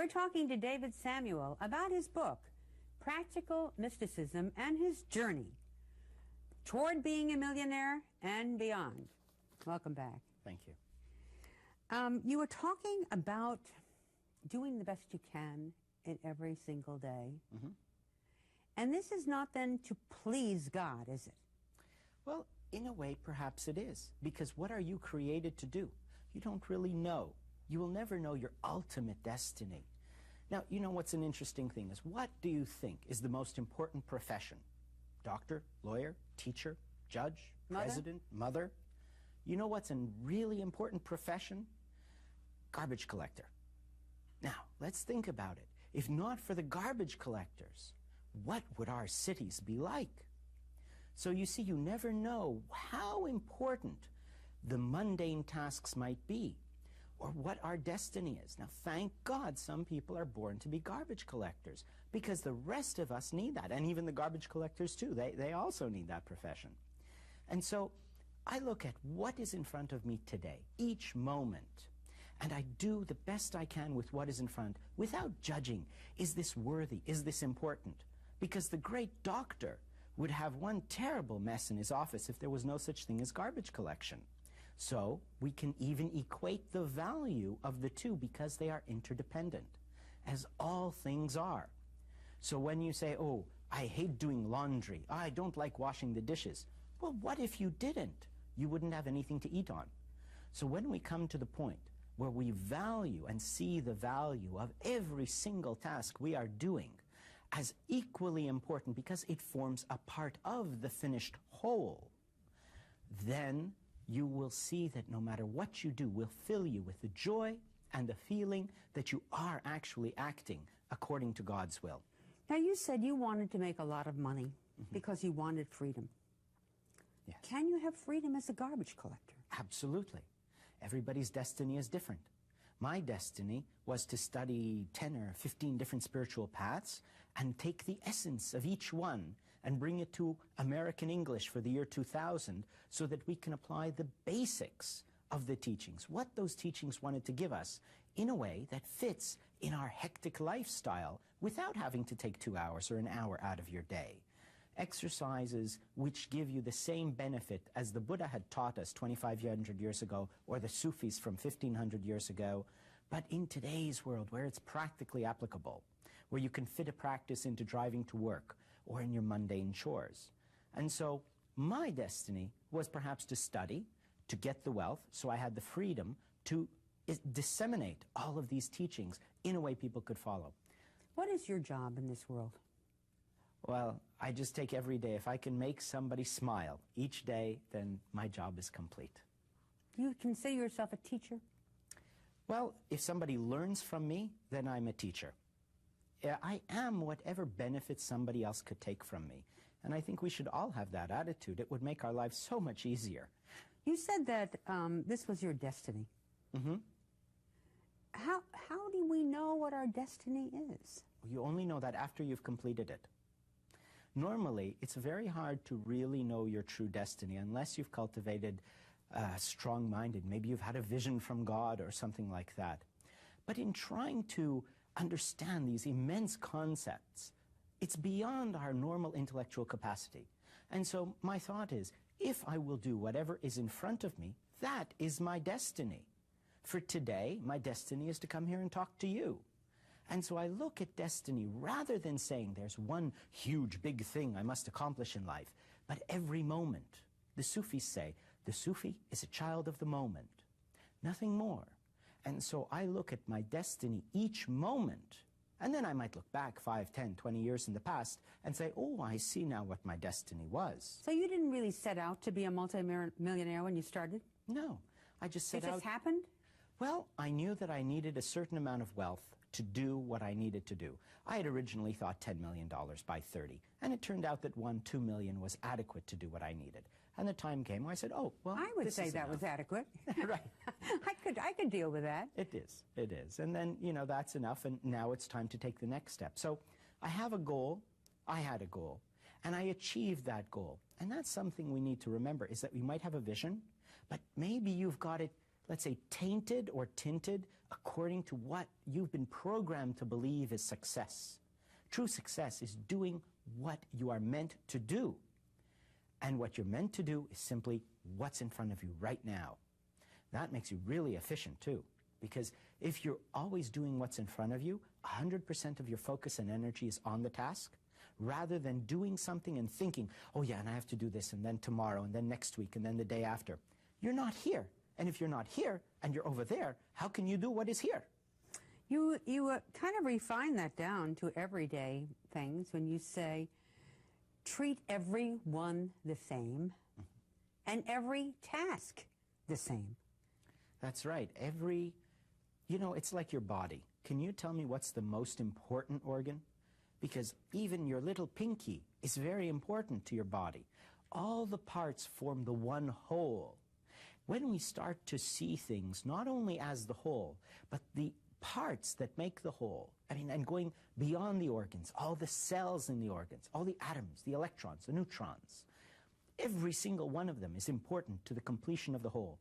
We're talking to David Samuel about his book, Practical Mysticism, and his journey toward being a millionaire and beyond. Welcome back. Thank you. You were talking about doing the best you can in every single day. Mm-hmm. And this is not then to please God, is it? Well, in a way, perhaps it is. Because what are you created to do? You don't really know. You will never know your ultimate destiny. Now, you know what's an interesting thing is, what do you think is the most important profession? Doctor, lawyer, teacher, judge, president, mother? You know what's a really important profession? Garbage collector. Now, let's think about it. If not for the garbage collectors, what would our cities be like? So you see, you never know how important the mundane tasks might be, or what our destiny is. Now, thank God some people are born to be garbage collectors, because the rest of us need that, and even the garbage collectors too. They also need that profession. And so I look at what is in front of me today, each moment, and I do the best I can with what is in front without judging. Is this worthy? Is this important? Because the great doctor would have one terrible mess in his office if there was no such thing as garbage collection. So we can even equate the value of the two because they are interdependent, as all things are. So when you say, oh, I hate doing laundry, I don't like washing the dishes, well, what if you didn't? You wouldn't have anything to eat on. So when we come to the point where we value and see the value of every single task we are doing as equally important because it forms a part of the finished whole, then you will see that no matter what you do will fill you with the joy and the feeling that you are actually acting according to God's will. Now, you said you wanted to make a lot of money because you wanted freedom. Yes. Can you have freedom as a garbage collector? Absolutely. Everybody's destiny is different. My destiny was to study 10 or 15 different spiritual paths and take the essence of each one and bring it to American English for the year 2000 so that we can apply the basics of the teachings, what those teachings wanted to give us in a way that fits in our hectic lifestyle without having to take 2 hours or an hour out of your day. Exercises which give you the same benefit as the Buddha had taught us 2,500 years ago, or the Sufis from 1,500 years ago, but in today's world where it's practically applicable, where you can fit a practice into driving to work or in your mundane chores. And so my destiny was perhaps to study, to get the wealth, so I had the freedom to disseminate all of these teachings in a way people could follow. What is your job in this world? Well, I just take every day. If I can make somebody smile each day, then my job is complete. Do you consider yourself a teacher? Well, if somebody learns from me, then I'm a teacher. I am whatever benefit somebody else could take from me. And I think we should all have that attitude. It would make our lives so much easier. You said that this was your destiny. Mm-hmm. How do we know what our destiny is? You only know that after you've completed it. Normally, it's very hard to really know your true destiny unless you've cultivated strong-minded. Maybe you've had a vision from God or something like that. But in trying to understand these immense concepts, it's beyond our normal intellectual capacity. And so my thought is, if I will do whatever is in front of me, that is my destiny. For today, my destiny is to come here and talk to you. And so I look at destiny rather than saying there's one huge big thing I must accomplish in life, but every moment. The Sufis say the Sufi is a child of the moment, nothing more. And so I look at my destiny each moment, and then I might look back 5, 10, 20 years in the past and say, oh, I see now what my destiny was. So you didn't really set out to be a multi-millionaire when you started? No, I just set out. It just happened? Well, I knew that I needed a certain amount of wealth to do what I needed to do. I had originally thought $10 million by 30, and it turned out that $2 million was adequate to do what I needed. And the time came where I said, oh, well, I would say that was adequate. Right. I could deal with that. It is. And then, you know, that's enough, and now it's time to take the next step. So I have a goal. I had a goal, and I achieved that goal. And that's something we need to remember, is that we might have a vision, but maybe you've got it let's say, tainted or tinted according to what you've been programmed to believe is success. True success is doing what you are meant to do. And what you're meant to do is simply what's in front of you right now. That makes you really efficient too, because if you're always doing what's in front of you, 100% of your focus and energy is on the task, rather than doing something and thinking, oh yeah, and I have to do this, and then tomorrow, and then next week, and then the day after. You're not here. And if you're not here, and you're over there, how can you do what is here? You kind of refine that down to everyday things when you say, treat everyone the same, and every task the same. That's right. It's like your body. Can you tell me what's the most important organ? Because even your little pinky is very important to your body. All the parts form the one whole. When we start to see things not only as the whole, but the parts that make the whole, and going beyond the organs, all the cells in the organs, all the atoms, the electrons, the neutrons, every single one of them is important to the completion of the whole.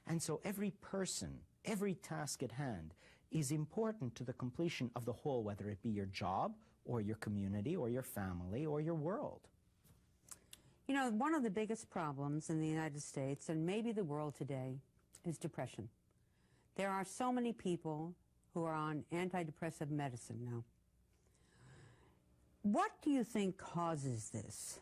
And so every person, every task at hand is important to the completion of the whole, whether it be your job or your community or your family or your world. You know, one of the biggest problems in the United States and maybe the world today is depression. There are so many people who are on antidepressive medicine now. What do you think causes this?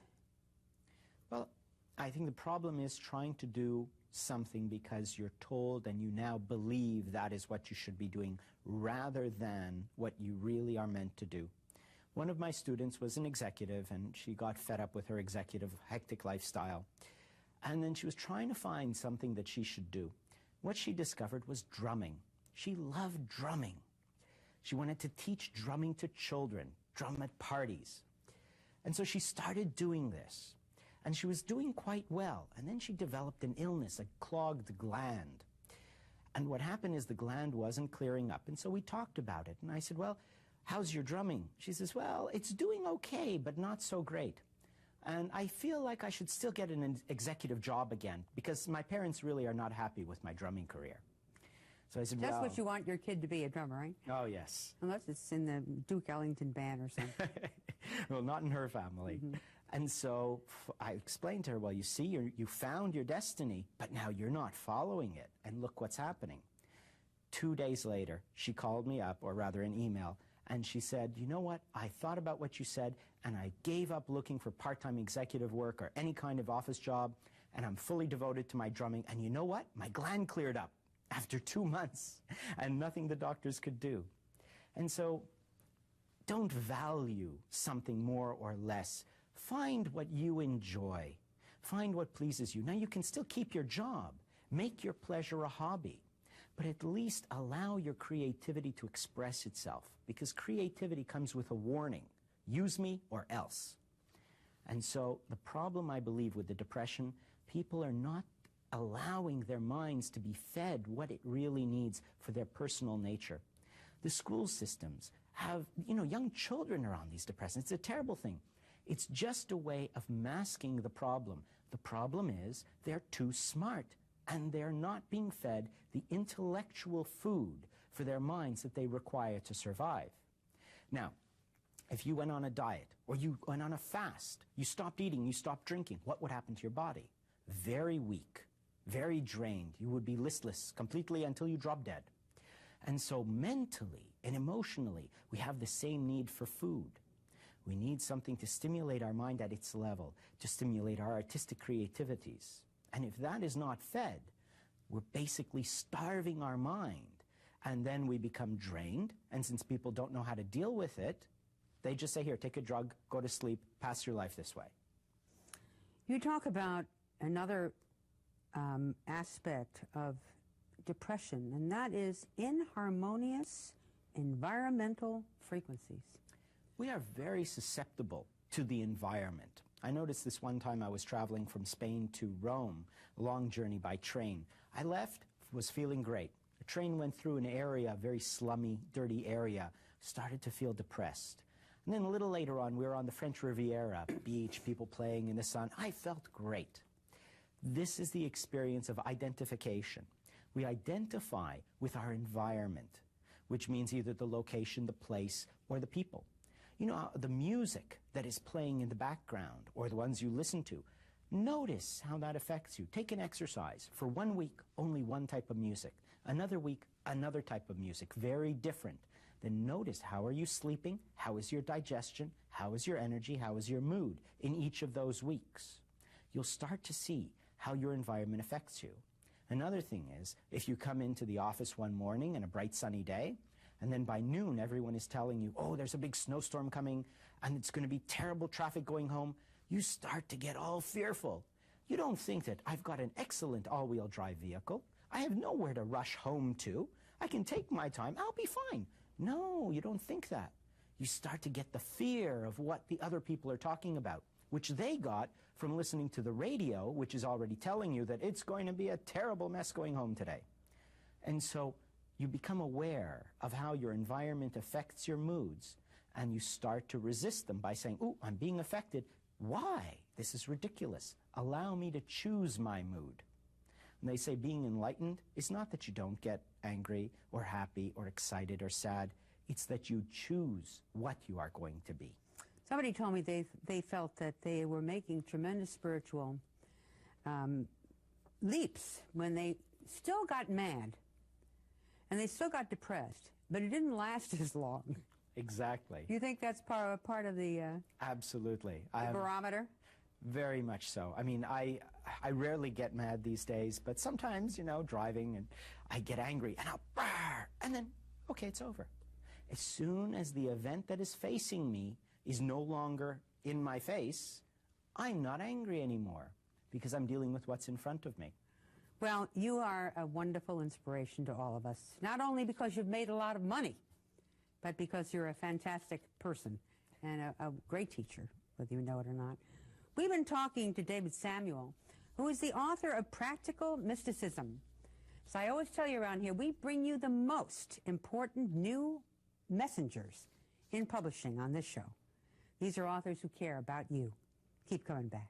Well, I think the problem is trying to do something because you're told and you now believe that is what you should be doing rather than what you really are meant to do. One of my students was an executive, and she got fed up with her executive hectic lifestyle. And then she was trying to find something that she should do. What she discovered was drumming. She loved drumming. She wanted to teach drumming to children, drum at parties. And so she started doing this. And she was doing quite well. And then she developed an illness, a clogged gland. And what happened is the gland wasn't clearing up. And so we talked about it. And I said, well, how's your drumming? She says, well, it's doing okay, but not so great. And I feel like I should still get an executive job again, because my parents really are not happy with my drumming career. So I said, That's what you want your kid to be, a drummer, right? Oh, yes. Unless it's in the Duke Ellington band or something. Well, not in her family. Mm-hmm. And so I explained to her, well, you see, you found your destiny, but now you're not following it. And look what's happening. 2 days later, she called me up, or rather an email, and she said, you know what, I thought about what you said, and I gave up looking for part-time executive work or any kind of office job, and I'm fully devoted to my drumming. And you know what? My gland cleared up after 2 months, and nothing the doctors could do. And so don't value something more or less. Find what you enjoy. Find what pleases you. Now, you can still keep your job. Make your pleasure a hobby. But at least allow your creativity to express itself, because creativity comes with a warning. Use me or else. And so the problem, I believe, with the depression, people are not allowing their minds to be fed what it really needs for their personal nature. The school systems have, young children are on these depressants. It's a terrible thing. It's just a way of masking the problem. The problem is they're too smart, and they're not being fed the intellectual food for their minds that they require to survive. Now, if you went on a diet, or you went on a fast, you stopped eating, you stopped drinking, what would happen to your body? Very weak, very drained. You would be listless completely until you drop dead. And so mentally and emotionally, we have the same need for food. We need something to stimulate our mind at its level, to stimulate our artistic creativities. And if that is not fed, we're basically starving our mind. And then we become drained. And since people don't know how to deal with it, they just say, here, take a drug, go to sleep, pass your life this way. You talk about another aspect of depression, and that is inharmonious environmental frequencies. We are very susceptible to the environment. I noticed this one time I was traveling from Spain to Rome, a long journey by train. I left, was feeling great. The train went through an area, a very slummy, dirty area, started to feel depressed. And then a little later on, we were on the French Riviera, beach, people playing in the sun. I felt great. This is the experience of identification. We identify with our environment, which means either the location, the place, or the people. You know, the music that is playing in the background, or the ones you listen to, notice how that affects you. Take an exercise. For 1 week, only one type of music. Another week, another type of music, very different. Then notice, how are you sleeping? How is your digestion? How is your energy? How is your mood in each of those weeks? You'll start to see how your environment affects you. Another thing is, if you come into the office one morning on a bright sunny day, and then by noon everyone is telling you, oh, there's a big snowstorm coming, and it's going to be terrible traffic going home, you start to get all fearful. You don't think that I've got an excellent all-wheel drive vehicle. I have nowhere to rush home to. I can take my time. I'll be fine. No, you don't think that. You start to get the fear of what the other people are talking about, which they got from listening to the radio, which is already telling you that it's going to be a terrible mess going home today. And so you become aware of how your environment affects your moods, and you start to resist them by saying, ooh, I'm being affected. Why? This is ridiculous. Allow me to choose my mood. And they say being enlightened is not that you don't get angry or happy or excited or sad. It's that you choose what you are going to be. Somebody told me they felt that they were making tremendous spiritual leaps when they still got mad and they still got depressed, but it didn't last as long. Exactly. You think that's part of the Absolutely. The barometer? Very much so. I mean, I rarely get mad these days, but sometimes, you know, driving, and I get angry, and I'll brrr, and then, okay, it's over. As soon as the event that is facing me is no longer in my face, I'm not angry anymore, because I'm dealing with what's in front of me. Well, you are a wonderful inspiration to all of us, not only because you've made a lot of money, but because you're a fantastic person and a great teacher, whether you know it or not. We've been talking to David Samuel, who is the author of Practical Mysticism. So I always tell you around here, we bring you the most important new messengers in publishing on this show. These are authors who care about you. Keep coming back.